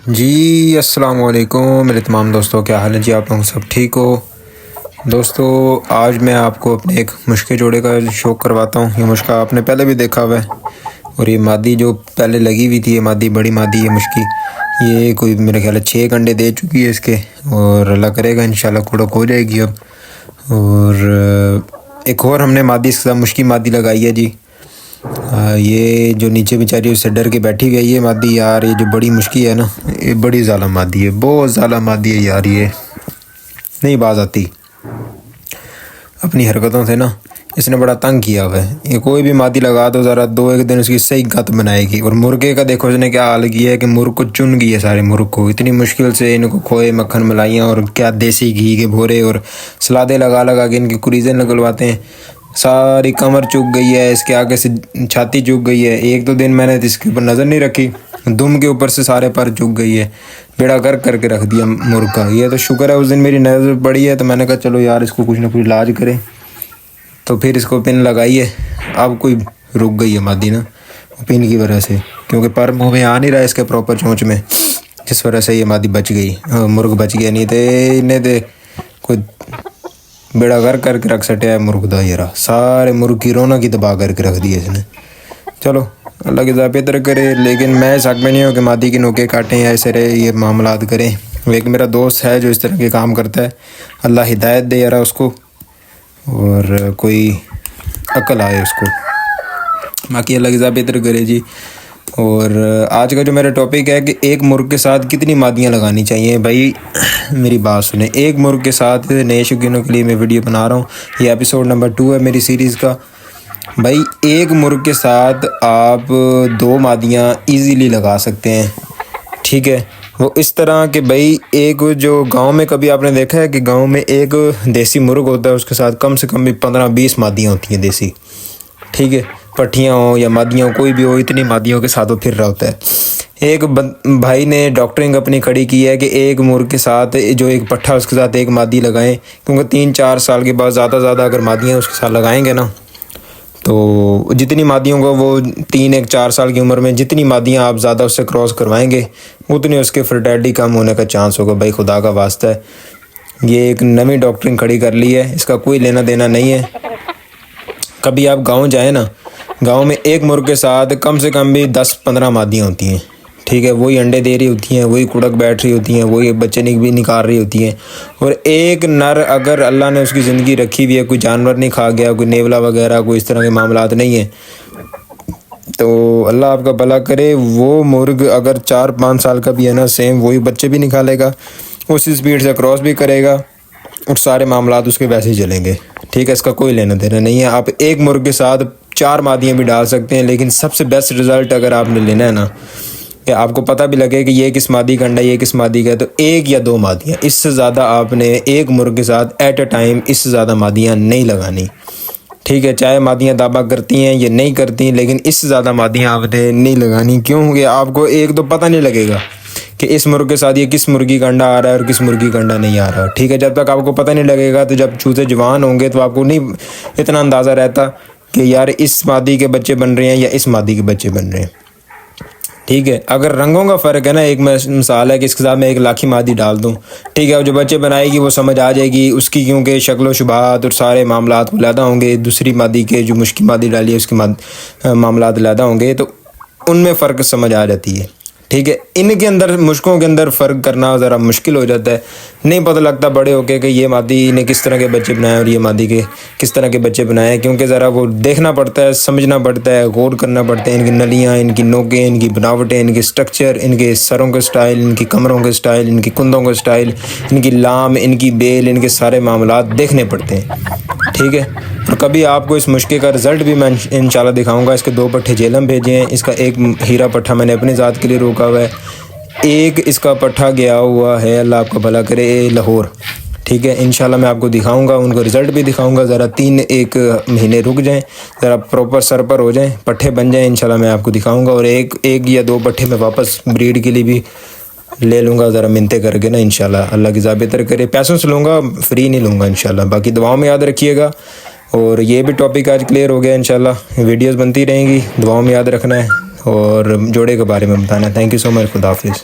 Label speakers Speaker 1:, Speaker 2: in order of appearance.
Speaker 1: जी अस्सलाम वालेकुम मेरे तमाम दोस्तों, क्या हाल है जी? आप लोग सब ठीक हो? दोस्तों आज मैं आपको अपने एक मुश्के जोड़े का शौक करवाता हूँ। ये मुश्का आपने पहले भी देखा हुआ है और ये मादी जो पहले लगी हुई थी, ये मादी बड़ी मादी है मुश्की, ये कोई मेरे ख्याल 6 अंडे दे चुकी है इसके और अल्लाह करेगा इंशाल्लाह कुड़क हो जाएगी अब। और एक और हमने मादी इसके साथ मुश्की मादी लगाई है जी। ये जो नीचे बेचारी उससे डर के बैठी हुई है ये मादी यार, ये जो बड़ी मुश्किल है ना, ये बड़ी ज़ालिम मादी है, बहुत ज़ालिम मादी है यार। ये नहीं बाज आती अपनी हरकतों से ना, इसने बड़ा तंग किया हुआ है। ये कोई भी मादी लगा दो ज़रा, 2-1 दिन उसकी सही गत बनाएगी। और मुर्गे का देखो इसने क्या हाल किया है कि मुर्ग को चुन गई है, सारे मुर्ग को इतनी मुश्किल से इनको खोए मक्खन मलाइयाँ और क्या देसी घी के भोरे और सलादे लगा लगा के इनकी कुरीज़ें निकलवाते हैं। सारी कमर चुक गई है, इसके आगे से छाती चुक गई है। 1-2 दिन मैंने इसके ऊपर नज़र नहीं रखी, दुम के ऊपर से सारे पर चुक गई है। बेड़ा गर्क करके रख दिया मुर्ग का। ये तो शुक्र है उस दिन मेरी नज़र पड़ी है तो मैंने कहा चलो यार इसको कुछ ना कुछ इलाज करें, तो फिर इसको पिन लगाई है। अब कोई रुक गई है मादी ना पिन की वजह से, क्योंकि पर मुँह में आ नहीं रहा है इसके प्रॉपर चोंच में, जिस वजह से ये मादी बच गई। मुर्ग बच गया, नहीं तो इन्हें दे कोई बेड़ा गर्क करके रख सटे है मुर्ग दा। यार सारे मुर्ग की रौनक ही दबा करके रख दी है इसने। चलो अल्लाह की ज़ाबितर करे, लेकिन मैं इस हक में नहीं हूँ कि मादी के नोके काटें या ऐसे रहे ये मामलात करें। एक मेरा दोस्त है जो इस तरह के काम करता है, अल्लाह हिदायत दे यार उसको और कोई अक्ल आए उसको, बाकी अल्लाह की ज़ाबितर करे जी। और आज का जो मेरा टॉपिक है कि एक मुर्ग के साथ कितनी मादियाँ लगानी चाहिए। भाई मेरी बात सुने, एक मुर्ग के साथ नए शौकीनों के लिए मैं वीडियो बना रहा हूँ, ये एपिसोड नंबर 2 है मेरी सीरीज़ का। भाई एक मुर्ग के साथ आप 2 मादियाँ इजीली लगा सकते हैं, ठीक है। वो इस तरह कि भाई एक जो गांव में कभी आपने देखा है कि गांव में एक देसी मुर्ग होता है, उसके साथ कम से कम भी 15-20 मादियाँ होती हैं देसी, ठीक है। पट्टियाँ हो या मादियाँ हो, कोई भी हो, इतनी मादियों के साथ वो फिर रहा होता है। एक भाई ने डॉक्टरिंग अपनी खड़ी की है कि एक मुर्ग के साथ जो एक पट्ठा उसके साथ एक मादी लगाएं, क्योंकि 3-4 साल के बाद ज़्यादा अगर मादियाँ उसके साथ लगाएंगे ना, तो जितनी मादियों को वो 3-4 साल की उम्र में जितनी मादियाँ आप ज़्यादा उससे क्रॉस करवाएंगे उतनी उसके फर्टिलिटी कम होने का चांस होगा। भाई खुदा का वास्ता है, ये एक नवी डॉक्टरिंग खड़ी कर ली है, इसका कोई लेना देना नहीं है। कभी आप गाँव जाए ना, गांव में एक मुर्ग के साथ कम से कम भी 10-15 मादियाँ होती हैं, ठीक है। वही अंडे दे रही होती हैं, वही कुड़क बैठ रही होती हैं, वही बच्चे भी निकाल रही होती हैं। और एक नर अगर अल्लाह ने उसकी ज़िंदगी रखी हुई है, कोई जानवर नहीं खा गया, कोई नेवला वगैरह कोई इस तरह के मामलात नहीं है, तो अल्लाह आपका भला करे। वो मुर्ग अगर 4-5 साल का भी है ना, सेम वही बच्चे भी निकालेगा, उसी स्पीड से क्रॉस भी करेगा और सारे मामलात उसके वैसे ही चलेंगे, ठीक है। इसका कोई लेना देना नहीं है। आप एक मुर्ग के साथ 4 मादियाँ भी डाल सकते हैं, लेकिन सबसे बेस्ट रिज़ल्ट अगर आपने लेना है ना कि आपको पता भी लगे कि ये किस मादी का अंडा, ये किस मादी का है, तो 1 या 2 मादियाँ, इससे ज़्यादा आपने एक मुर्ग के साथ एट अ टाइम इससे ज़्यादा मादियाँ नहीं लगानी, ठीक है। चाहे मादियाँ दावा करती हैं ये नहीं करती, लेकिन इससे ज़्यादा मादियाँ आपने नहीं लगानी। क्योंकि आपको एक तो पता नहीं लगेगा कि इस मुर्ग के साथ ये किस मुर्गी का अंडा आ रहा है और किस मुर्गी का अंडा नहीं आ रहा, ठीक है। जब तक आपको पता नहीं लगेगा, तो जब चूजे जवान होंगे तो आपको नहीं इतना अंदाज़ा रहता कि यार इस मादी के बच्चे बन रहे हैं या इस मादी के बच्चे बन रहे हैं, ठीक है। अगर रंगों का फ़र्क है ना, एक मिसाल है कि इसके साथ मैं एक लाखी मादी डाल दूं, ठीक है, जो बच्चे बनाएगी वो समझ आ जाएगी उसकी, क्योंकि शक्ल शुबात और सारे मामलात अलहदा होंगे। दूसरी मादी के जो मुश्किल मादी डाली है उसकी मामलात अलहदा होंगे, तो उनमें फ़र्क समझ आ जाती है, ठीक है। इनके अंदर मुश्कों के अंदर फ़र्क करना ज़रा मुश्किल हो जाता है, नहीं पता लगता बड़े होके कि ये मादी ने किस तरह के बच्चे बनाए और ये मादी के किस तरह के बच्चे बनाए, क्योंकि ज़रा वो देखना पड़ता है, समझना पड़ता है, गौर करना पड़ता है। इनकी नलियाँ, इनकी नोकें, इनकी बनावटें, इनके स्ट्रक्चर, इनके सरों के स्टाइल, इनकी कमरों के स्टाइल, इनकी कुंदों के स्टाइल, इनकी लाम, इनकी बेल, इनके सारे मामलात देखने पड़ते हैं, ठीक है। और कभी आपको इस मुश्किल का रिज़ल्ट भी मैं इंशाल्लाह दिखाऊंगा। इसके 2 पट्ठे जेलम भेजे हैं, इसका एक हीरा पट्ठा मैंने अपनी ज़ात के लिए रोका हुआ है, एक इसका पट्ठा गया हुआ है अल्लाह आपका भला करे लाहौर, ठीक है। इंशाल्लाह मैं आपको दिखाऊंगा, उनको रिज़ल्ट भी दिखाऊंगा। ज़रा 3-1 महीने रुक जाएं, ज़रा प्रॉपर सर पर हो जाएं, पट्ठे बन जाएं, इंशाल्लाह मैं आपको दिखाऊंगा। और एक या 2 पट्ठे मैं वापस ब्रीड के लिए भी ले लूँगा, ज़रा मिन्नतें करके ना, इंशाल्लाह अल्लाह की ज़ाबितर करे। पैसों से लूँगा, फ्री नहीं लूँगा इंशाल्लाह। बाकी दुआओं में याद रखिएगा। और ये भी टॉपिक आज क्लियर हो गया इंशाल्लाह। वीडियोस बनती रहेंगी, दुआओं में याद रखना है और जोड़े के बारे में बताना है। थैंक यू सो मच, खुदा हाफिज़।